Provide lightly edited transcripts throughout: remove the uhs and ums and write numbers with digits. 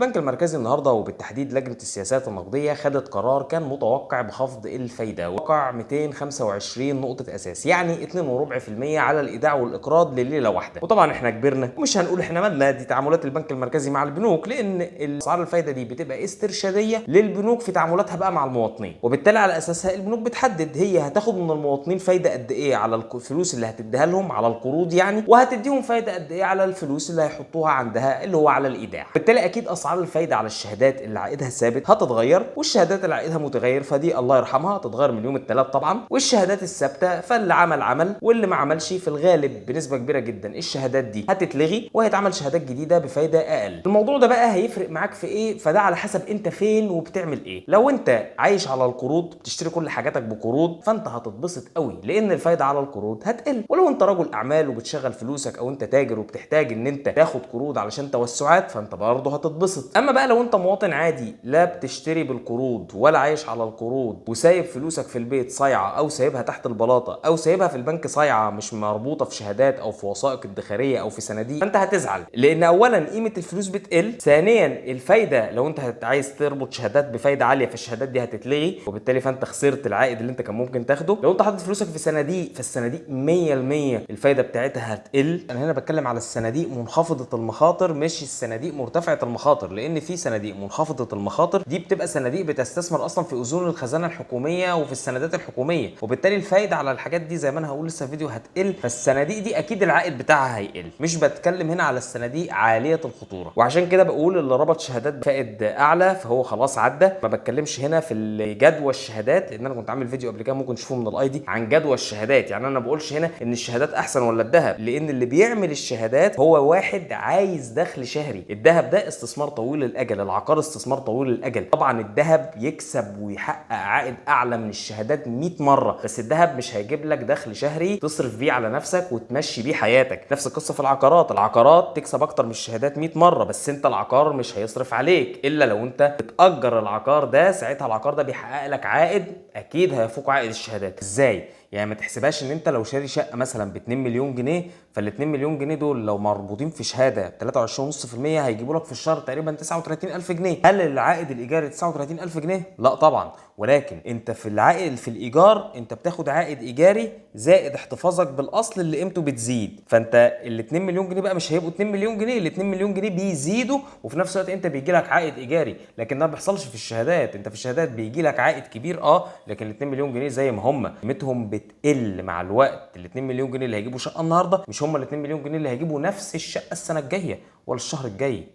البنك المركزي النهارده وبالتحديد لجنه السياسات النقديه خدت قرار كان متوقع بخفض الفايده، وقع 225 نقطه اساس، يعني 2.25% على الايداع والاقراض لليله واحده. وطبعا احنا كبرنا ومش هنقول احنا مالنا، دي تعاملات البنك المركزي مع البنوك، لان اسعار الفايده دي بتبقى استرشاديه للبنوك في تعاملاتها بقى مع المواطنين، وبالتالي على اساسها البنوك بتحدد هي هتاخد من المواطنين فايده قد ايه على الفلوس اللي هتديها لهم على القروض يعني، وهتديهم فايده قد ايه على الفلوس اللي هيحطوها عندها اللي هو على الايداع. بالتالي اكيد اسعار الفايده على الشهادات اللي عائدها ثابت هتتغير، والشهادات اللي عائدها متغير فدي الله يرحمها هتتغير من يوم الثلاث طبعا، والشهادات الثابته فاللي عمل واللي ما عملش في الغالب بنسبه كبيره جدا الشهادات دي هتتلغي وهيتعمل شهادات جديده بفايده اقل. الموضوع ده بقى هيفرق معاك في ايه؟ فده على حسب انت فين وبتعمل ايه. لو انت عايش على القروض بتشتري كل حاجاتك بقروض فانت هتتبسط قوي لان الفايده على القروض هتقل. ولو انت رجل اعمال وبتشغل فلوسك او انت تاجر وبتحتاج ان انت تاخد قروض علشان توسعات فانت برضه هتتبسط. اما بقى لو انت مواطن عادي لا بتشتري بالقروض ولا عايش على القروض وسايب فلوسك في البيت صايعه او سايبها تحت البلاطه او سايبها في البنك صايعه مش مربوطه في شهادات او في وثائق ادخاريه او في صناديق، فانت هتزعل لان اولا قيمه الفلوس بتقل، ثانيا الفايده لو انت عايز تربط شهادات بفايده عاليه فالشهادات دي هتتلغي وبالتالي فانت خسرت العائد اللي انت كان ممكن تاخده. لو انت حاطط فلوسك في صناديق فالصناديق 100% الفايده بتاعتها هتقل. انا هنا بتكلم على الصناديق منخفضه المخاطر مش الصناديق مرتفعه المخاطر، لان في صناديق منخفضه المخاطر دي بتبقى صناديق بتستثمر اصلا في اذون الخزانه الحكوميه وفي السندات الحكوميه، وبالتالي الفايده على الحاجات دي زي ما انا هقول لسه فيديو هتقل، فالصناديق دي اكيد العائد بتاعها هيقل. مش بتكلم هنا على الصناديق عاليه الخطوره، وعشان كده بقول اللي ربط شهادات بفائد اعلى فهو خلاص عدى. ما بتكلمش هنا في جدوى الشهادات لان انا كنت عامل فيديو قبل كده ممكن تشوفوه من الاي دي عن جدوى الشهادات، يعني انا ما بقولش هنا ان الشهادات احسن ولا الذهب، لان اللي بيعمل الشهادات هو واحد عايز دخل شهري. الذهب ده استثمار طويل الاجل، العقار استثمار طويل الاجل. طبعا الذهب يكسب ويحقق عائد اعلى من الشهادات 100 مره، بس الذهب مش هيجيب لك دخل شهري تصرف بيه على نفسك وتمشي بيه حياتك. نفس القصه في العقارات، العقارات تكسب اكتر من الشهادات 100 مره، بس انت العقار مش هيصرف عليك الا لو انت بتأجر العقار ده، ساعتها العقار ده بيحقق لك عائد اكيد هيفوق عائد الشهادات. ازاي؟ يعني ما تحسبهاش ان انت لو شاري شقه مثلا ب 2 مليون جنيه فال 2 مليون جنيه دول لو مربوطين في شهاده 23.5% هيجيبوا لك في الشهر تقريبا 39,000 جنيه. هل العائد الايجاري 39,000 جنيه؟ لا طبعا، ولكن انت في العائد في الايجار انت بتاخد عائد ايجاري زائد احتفاظك بالاصل اللي قيمته بتزيد، فانت ال 2 مليون جنيه بقى مش هيبقوا 2 مليون جنيه، ال 2 مليون جنيه بيزيدوا وفي نفس الوقت انت بيجي لك عائد ايجاري. لكن ده ما بيحصلش في الشهادات، انت في الشهادات بيجي لك عائد كبير لكن ال 2 مليون جنيه زي ما هم قيمتهم بتقل مع الوقت. ال 2 مليون جنيه اللي هيجيبوا شقه النهارده مش هم ال 2 مليون جنيه اللي هيجيبوا نفس الشقه السنه الجايه ولا الشهر الجاي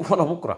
ولا بكره.